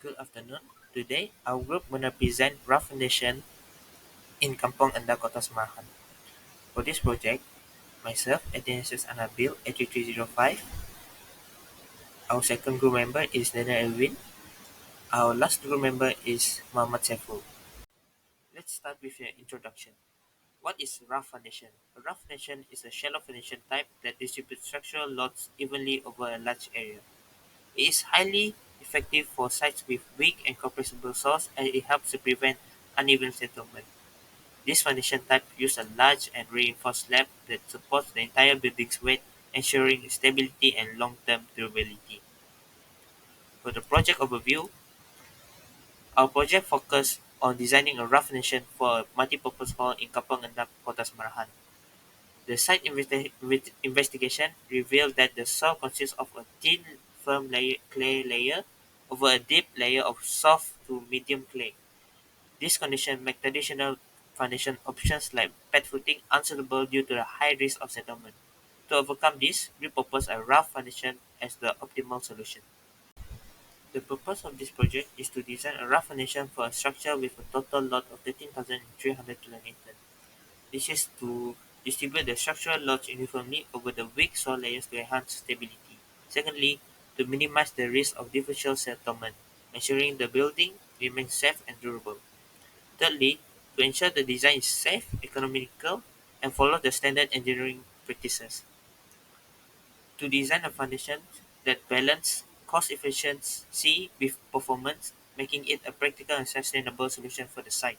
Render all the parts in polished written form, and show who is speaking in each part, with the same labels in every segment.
Speaker 1: Good afternoon. Today, our group will present Raft Foundation in Kampung Endap, Kota Semarang. For this project, myself, Athanasius Anabil, 83305. Our second group member is Daniel Elvin. Our last group member is Muhammad Saiful. Let's start with the introduction. What is Raft Foundation? A Raft Foundation is a shallow foundation type that distributes structural loads evenly over a large area. It is highly effective for sites with weak and compressible soils, and it helps to prevent uneven settlement. This foundation type uses a large and reinforced slab that supports the entire building's weight, ensuring stability and long-term durability. For the project overview, our project focused on designing a rough foundation for a multi-purpose hall in Kampung Endap, Kota Semarang. The site investigation revealed that the soil consists of a thin, firm clay layer over a deep layer of soft to medium clay. This condition make traditional foundation options like pad footing unsuitable due to the high risk of settlement. To overcome this, we propose a rough foundation as the optimal solution. The purpose of this project is to design a rough foundation for a structure with a total load of 13,300 kN. This is to distribute the structural loads uniformly over the weak soil layers to enhance stability. Secondly, to minimize the risk of differential settlement, ensuring the building remains safe and durable. Thirdly, to ensure the design is safe, economical, and follows the standard engineering practices. To design a foundation that balance cost efficiency with performance, making it a practical and sustainable solution for the site.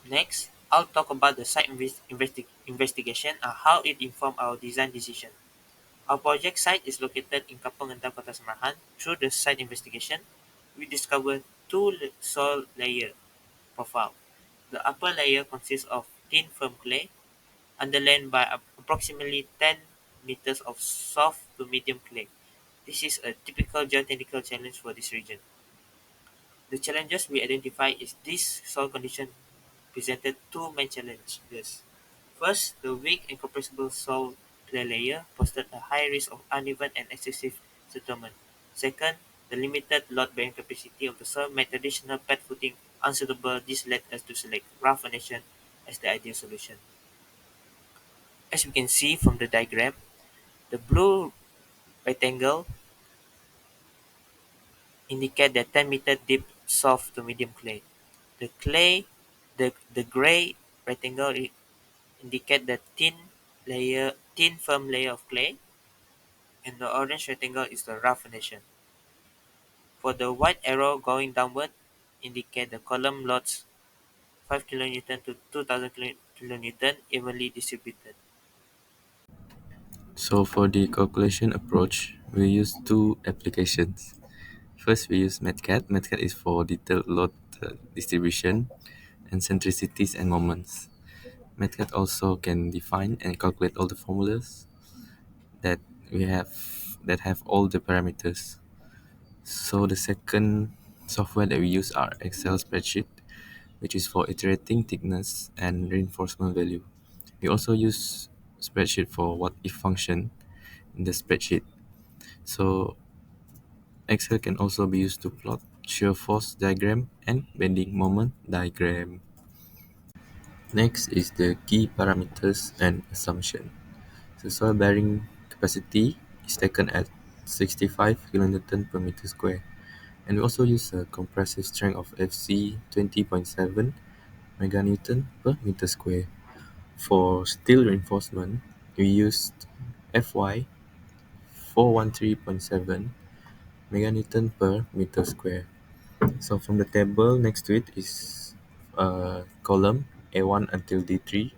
Speaker 1: Next, I'll talk about the site investigation and how it informed our design decision. Our project site is located in Kampung Endap, Kota Semarang. Through the site investigation, we discovered two soil layer profile. The upper layer consists of thin firm clay, underlain by approximately 10 meters of soft to medium clay. This is a typical geotechnical challenge for this region. The challenges we identify is this soil condition presented two main challenges. First, the weak and compressible soil clay layer posed a high risk of uneven and excessive settlement. Second, the limited load-bearing capacity of the soil made traditional pad footing unsuitable. This led us to select rough foundation as the ideal solution. As we can see from the diagram, the blue rectangle indicate the 10-meter deep soft to medium clay. The clay, the gray rectangle indicate the thin firm layer of clay, and the orange rectangle is the rough foundation. For the white arrow going downward, indicate the column loads 5 kN to 2000 kN evenly distributed.
Speaker 2: So for the calculation approach, we use two applications. First, we use MATCAD. MATCAD is for detailed load distribution and centricities and moments. MATCAD also can define and calculate all the formulas that we have that have all the parameters. So the second software that we use are Excel spreadsheet, which is for iterating thickness and reinforcement value. We also use spreadsheet for what if function in the spreadsheet. So Excel can also be used to plot shear force diagram and bending moment diagram. Next is the key parameters and assumption. So soil bearing capacity is taken at 65 kN per meter square. And we also use a compressive strength of FC 20.7 meganewton per meter square. For steel reinforcement, we used FY 413.7 meganewton per meter square. So from the table next to it is a column A1 until D3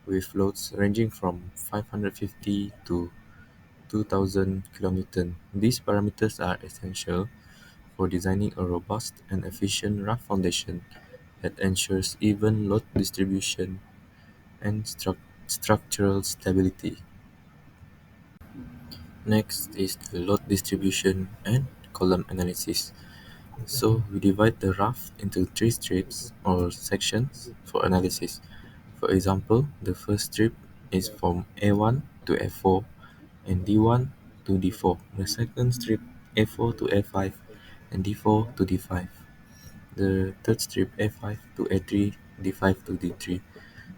Speaker 2: with loads ranging from 550 to 2000 kilonewton. These parameters are essential for designing a robust and efficient rough foundation that ensures even load distribution and structural stability. Next is the load distribution and column analysis. So we divide the raft into three strips or sections for analysis. For example, the first strip is from A1 to A4 and D1 to D4. The second strip A4 to A5 and D4 to D5. The third strip A5 to A3, D5 to D3.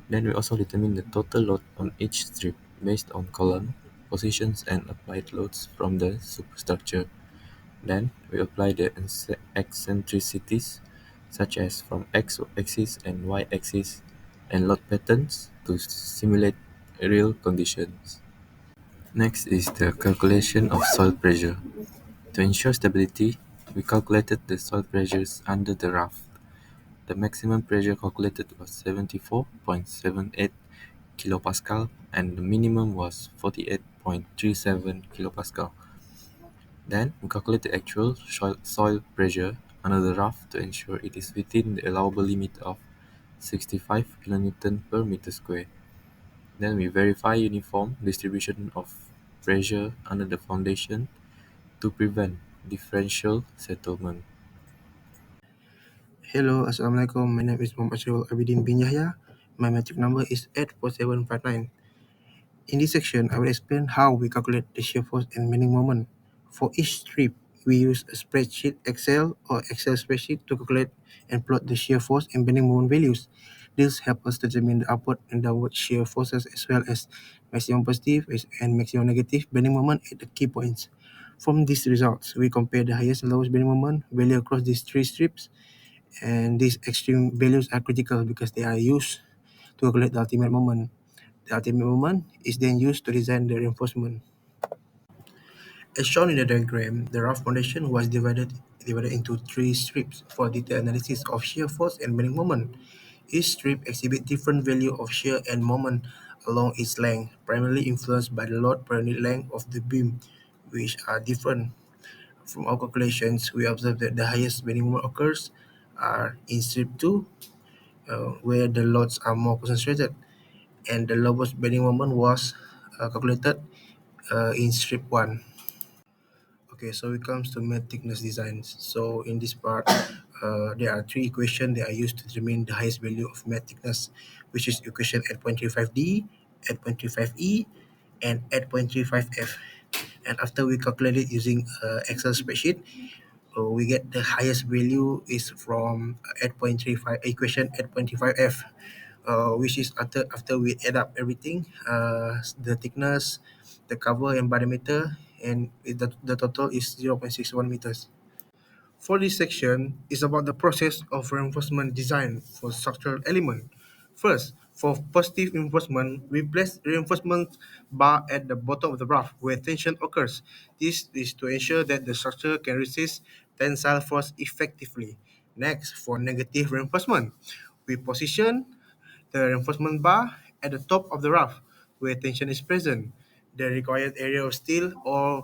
Speaker 2: Then we also determine the total load on each strip based on column, positions and applied loads from the superstructure. Then we apply the eccentricities such as from x-axis and y-axis and load patterns to simulate real conditions. Next is the calculation of soil pressure. To ensure stability, we calculated the soil pressures under the raft. The maximum pressure calculated was 74.78 kilopascal and the minimum was 48.37 kilopascal. Then we calculate the actual soil pressure under the raft to ensure it is within the allowable limit of 65 kilonewton per meter square. Then we verify uniform distribution of pressure under the foundation to prevent differential settlement.
Speaker 3: Hello, Assalamualaikum. My name is Muhammad Syarul Abidin bin Yahya. My metric number is 84759. In this section, I will explain how we calculate the shear force and bending moment. For each strip, we use a spreadsheet Excel or Excel spreadsheet to calculate and plot the shear force and bending moment values. This helps us determine the upward and downward shear forces as well as maximum positive and maximum negative bending moment at the key points. From these results, we compare the highest and lowest bending moment value across these three strips, and these extreme values are critical because they are used to calculate the ultimate moment. The ultimate moment is then used to design the reinforcement. As shown in the diagram, the rough foundation was divided into three strips for detailed analysis of shear force and bending moment. Each strip exhibits different value of shear and moment along its length, primarily influenced by the load per unit length of the beam, which are different. From our calculations, we observe that the highest bending moment occurs are in strip 2, where the loads are more concentrated, and the lowest bending moment was calculated in strip 1. Okay, so it comes to mat thickness designs. So in this part, there are three equations that are used to determine the highest value of mat thickness, which is equation 8.35D, 8.35E, and 8.35F. And after we calculate it using Excel spreadsheet, we get the highest value is from 8.35 equation 8.35F, which is after we add up everything, the thickness, the cover and diameter, and the total is 0.61 meters. For this section is about the process of reinforcement design for structural element. First, for positive reinforcement, we place reinforcement bar at the bottom of the raft where tension occurs. This is to ensure that the structure can resist tensile force effectively. Next, for negative reinforcement, we position the reinforcement bar at the top of the raft where tension is present. The required area of steel or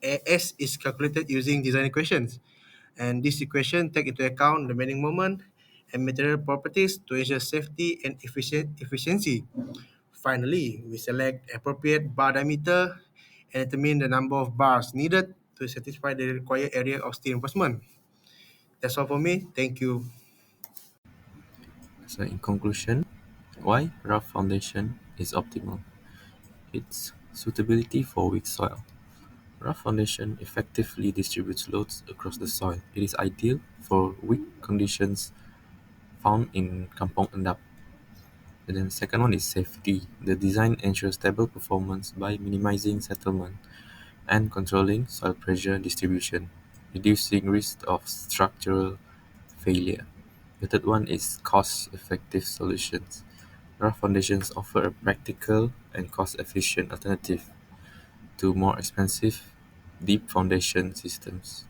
Speaker 3: AS is calculated using design equations, and this equation take into account the bending moment and material properties to ensure safety and efficiency. Finally, we select appropriate bar diameter and determine the number of bars needed to satisfy the required area of steel reinforcement. That's all for me. Thank you.
Speaker 2: So in conclusion, why rough foundation is optimal? Its suitability for weak soil. Rough foundation effectively distributes loads across the soil. It is ideal for weak conditions found in Kampung Endap. And then the second one is safety. The design ensures stable performance by minimizing settlement and controlling soil pressure distribution, reducing risk of structural failure. The third one is cost-effective solutions. Rough foundations offer a practical and cost-efficient alternative to more expensive deep foundation systems.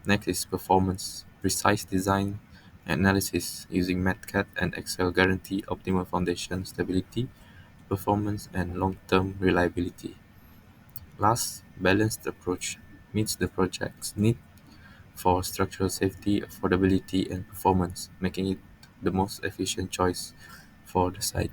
Speaker 2: Next is performance. Precise design and analysis using MATCAD and Excel guarantee optimal foundation stability, performance, and long-term reliability. Last, balanced approach meets the project's need for structural safety, affordability, and performance, making it the most efficient choice for the site.